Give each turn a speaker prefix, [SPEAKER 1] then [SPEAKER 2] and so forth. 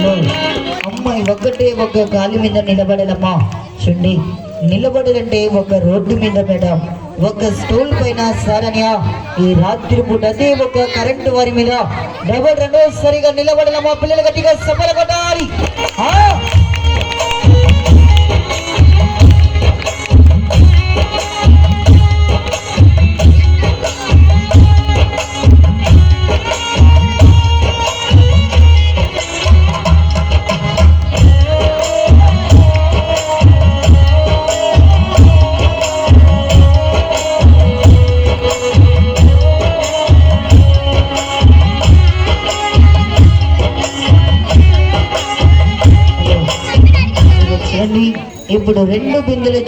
[SPEAKER 1] అమ్మాయి ఒక్కటే ఒక గాలి మీద నిలబడలమ్మా. చూడండి, నిలబడాలంటే ఒక రోడ్డు మీద మేడం, ఒక స్టూల్ పైన సారనియా ఈ రాత్రి పూట అదే ఒక కరెంటు వారి మీద డబల్ రెండోసారిగా నిలబడలమ్మా. పిల్లలు గట్టిగా సఫల కొట్టాలి. ఇప్పుడు 2 బిందెలు